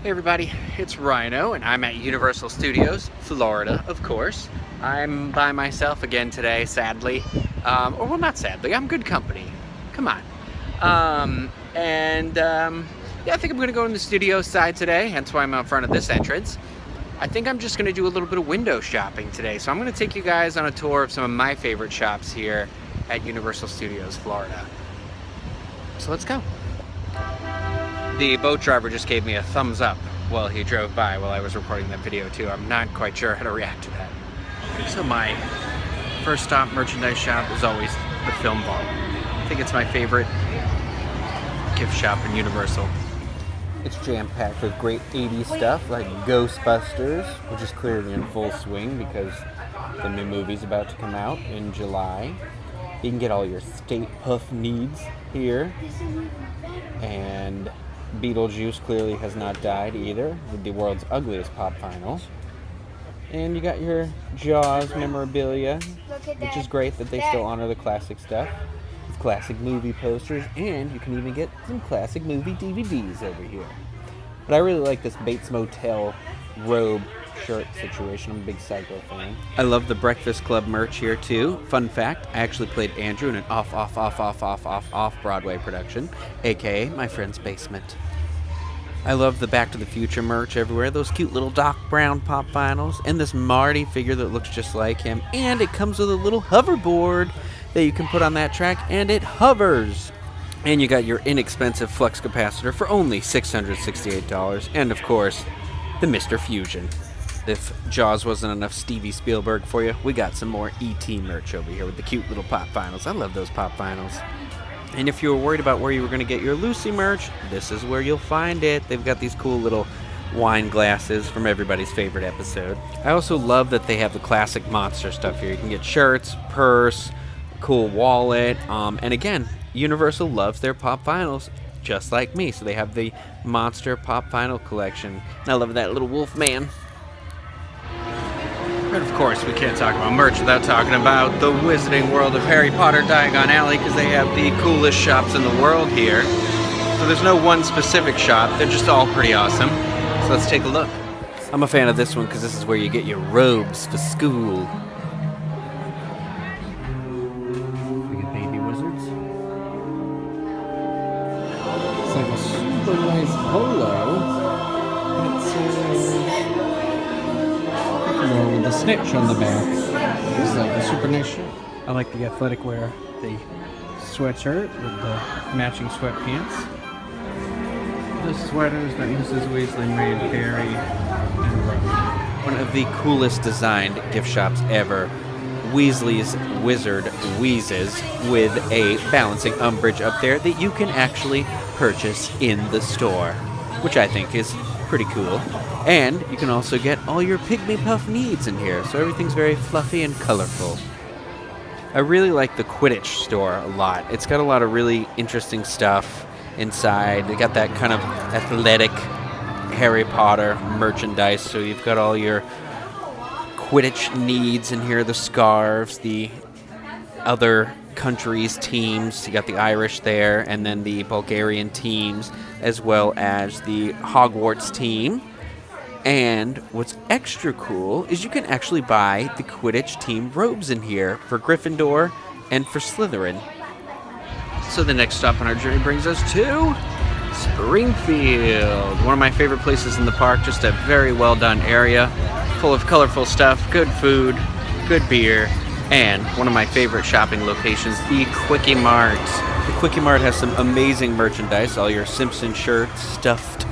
Hey everybody, it's Rhino and I'm at Universal Studios, Florida, of course. I'm by myself again today, sadly. Or well, not sadly, I'm good company. Come on. Yeah, I think I'm gonna go in the studio side today, hence why I'm out front of this entrance. I think I'm just gonna do a little bit of window shopping today. So I'm gonna take you guys on a tour of some of my favorite shops here at Universal Studios, Florida. So let's go. The boat driver just gave me a thumbs up while he drove by while I was recording that video too. I'm not quite sure how to react to that. So my first stop merchandise shop is always the Film Vault. I think it's my favorite gift shop in Universal. It's jam-packed with great 80s stuff like Ghostbusters, which is clearly in full swing because the new movie's about to come out in July. You can get all your Stay Puft needs here. And Beetlejuice clearly has not died either, with the world's ugliest pop vinyl. And you got your Jaws memorabilia, which is great that they still honor the classic stuff. With classic movie posters, and you can even get some classic movie DVDs over here. But I really like this Bates Motel robe shirt situation. I'm a big Psycho fan. I love the Breakfast Club merch here too. Fun fact, I actually played Andrew in an off-Broadway production, aka my friend's basement. I love the Back to the Future merch everywhere. Those cute little Doc Brown pop vinyls, and this Marty figure that looks just like him. And it comes with a little hoverboard that you can put on that track, and it hovers. And you got your inexpensive flux capacitor for only $668. And of course, the Mr. Fusion. If Jaws wasn't enough Stevie Spielberg for you, we got some more E.T. merch over here with the cute little pop vinyls. I love those pop vinyls. And if you were worried about where you were going to get your Lucy merch, this is where you'll find it. They've got these cool little wine glasses from everybody's favorite episode. I also love that they have the classic monster stuff here. You can get shirts, purse, cool wallet, and again, Universal loves their pop vinyls, just like me. So they have the Monster Pop Vinyl Collection. And I love that little wolf man. But of course, we can't talk about merch without talking about the Wizarding World of Harry Potter Diagon Alley, because they have the coolest shops in the world here. So there's no one specific shop, they're just all pretty awesome. So let's take a look. I'm a fan of this one because this is where you get your robes for school. We get baby wizards. It's like a super nice polo. But it's with the snitch on the back. It's like a super nice shirt. I like the athletic wear, the sweatshirt with the matching sweatpants, the sweaters that Mrs. Weasley made Harry and Ron. One of the coolest designed gift shops ever. Weasley's Wizard Wheezes with a balancing Umbridge up there that you can actually purchase in the store, which I think is pretty cool. And you can also get all your Pygmy Puff needs in here, so everything's very fluffy and colorful. I really like the Quidditch store a lot. It's got a lot of really interesting stuff inside. They got that kind of athletic Harry Potter merchandise, so you've got all your Quidditch needs in here, the scarves, the other countries' teams. You got the Irish there, and then the Bulgarian teams, as well as the Hogwarts team. And what's extra cool is you can actually buy the Quidditch team robes in here for Gryffindor and for Slytherin. So the next stop on our journey brings us to Springfield. One of my favorite places in the park, just a very well done area, full of colorful stuff, good food, good beer, and one of my favorite shopping locations, the Quickie Mart. The Quickie Mart has some amazing merchandise, all your Simpson shirts, stuffed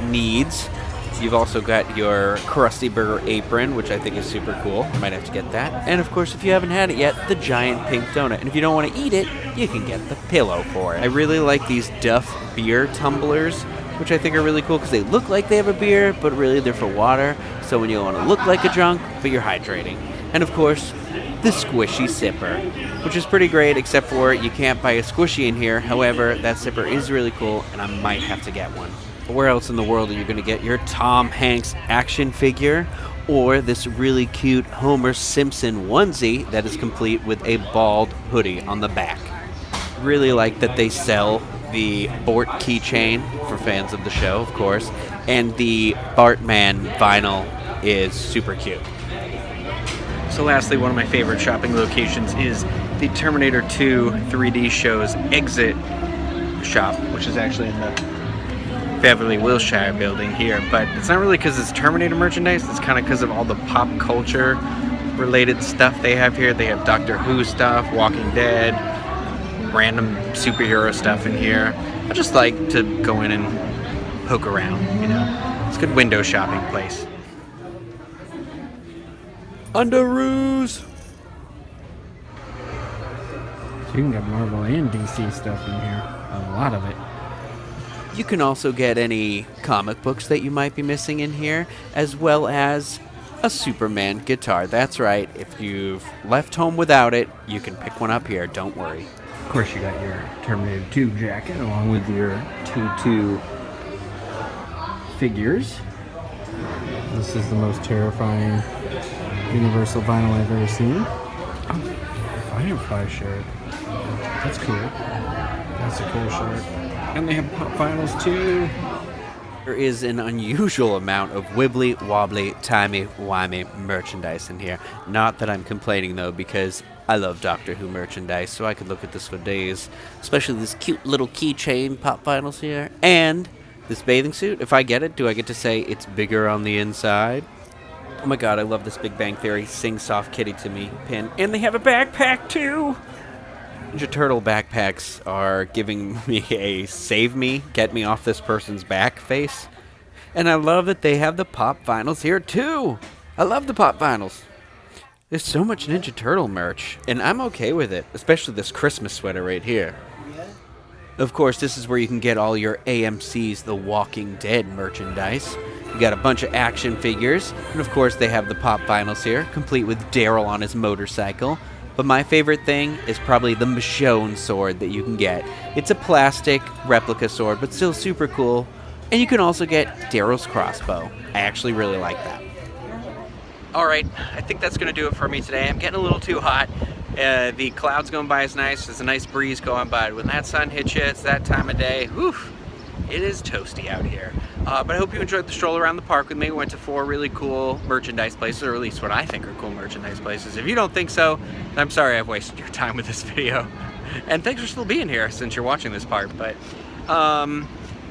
needs. You've also got your Krusty Burger apron, which I think is super cool. You might have to get that. And of course, if you haven't had it yet, the giant pink donut. And if you don't want to eat it, you can get the pillow for it. I really like these Duff beer tumblers, which I think are really cool because they look like they have a beer, but really they're for water. So when you want to look like a drunk, but you're hydrating. And of course, the Squishy Sipper, which is pretty great, except for you can't buy a Squishy in here. However, that Sipper is really cool, and I might have to get one. Where else in the world are you going to get your Tom Hanks action figure or this really cute Homer Simpson onesie that is complete with a bald hoodie on the back? Really like that they sell the Bort keychain for fans of the show, of course, and the Bartman vinyl is super cute. So lastly, one of my favorite shopping locations is the Terminator 2 3D show's exit shop, which is actually in the Beverly Wilshire building here. But it's not really because it's Terminator merchandise, it's kind of because of all the pop culture related stuff they have here. They have Doctor Who stuff, Walking Dead, random superhero stuff in here. I just like to go in and poke around, you know. It's a good window shopping place. Underoos! So you can get Marvel and DC stuff in here. A lot of it. You can also get any comic books that you might be missing in here, as well as a Superman guitar. That's right, if you've left home without it, you can pick one up here, don't worry. Of course, you got your Terminator 2 jacket along with your T2 figures. This is the most terrifying Universal vinyl I've ever seen. Oh, Firefly shirt. That's cool. That's a cool shirt. And they have pop vinyls too. There is an unusual amount of wibbly, wobbly, timey-wimey merchandise in here. Not that I'm complaining though, because I love Doctor Who merchandise, so I could look at this for days. Especially this cute little keychain pop vinyls here. And this bathing suit, if I get it, do I get to say it's bigger on the inside? Oh my god, I love this Big Bang Theory Sing Soft Kitty to Me pin. And they have a backpack too! Ninja Turtle backpacks are giving me a save me, get me off this person's back face. And I love that they have the pop vinyls here too! I love the pop vinyls! There's so much Ninja Turtle merch, and I'm okay with it, especially this Christmas sweater right here. Of course, this is where you can get all your AMC's The Walking Dead merchandise. You got a bunch of action figures, and of course they have the pop vinyls here, complete with Daryl on his motorcycle. But my favorite thing is probably the Michonne sword that you can get. It's a plastic replica sword, but still super cool. And you can also get Daryl's crossbow. I actually really like that. Alright, I think that's going to do it for me today. I'm getting a little too hot. The clouds going by is nice. There's a nice breeze going by. When that sun hits you, it's that time of day. Whew, it is toasty out here. But I hope you enjoyed the stroll around the park with me. We went to 4 really cool merchandise places, or at least what I think are cool merchandise places. If you don't think so, then I'm sorry I've wasted your time with this video. And thanks for still being here since you're watching this part. But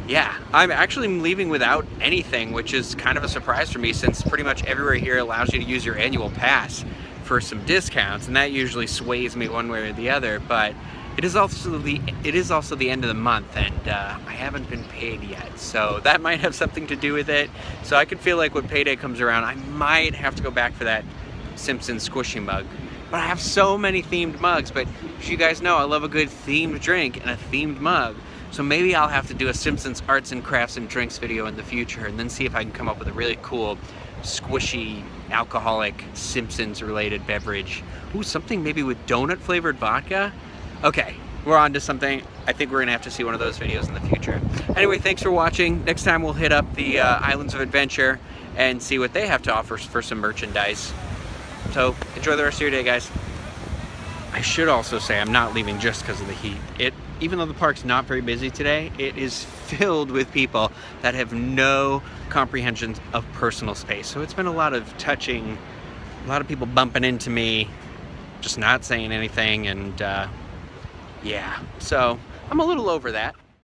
yeah, I'm actually leaving without anything, which is kind of a surprise for me since pretty much everywhere here allows you to use your annual pass for some discounts, and that usually sways me one way or the other. But it is also the end of the month, and I haven't been paid yet, so that might have something to do with it. So I could feel like when payday comes around, I might have to go back for that Simpsons squishy mug. But I have so many themed mugs, but as you guys know, I love a good themed drink and a themed mug. So maybe I'll have to do a Simpsons arts and crafts and drinks video in the future, and then see if I can come up with a really cool squishy alcoholic Simpsons related beverage. Ooh, something maybe with donut flavored vodka. Okay, we're on to something. I think we're gonna have to see one of those videos in the future. Anyway, thanks for watching. Next time we'll hit up the Islands of Adventure and see what they have to offer for some merchandise. So enjoy the rest of your day, guys. I should also say I'm not leaving just because of the heat. Even though the park's not very busy today, it is filled with people that have no comprehension of personal space. So it's been a lot of touching, a lot of people bumping into me, just not saying anything, and yeah, so I'm a little over that.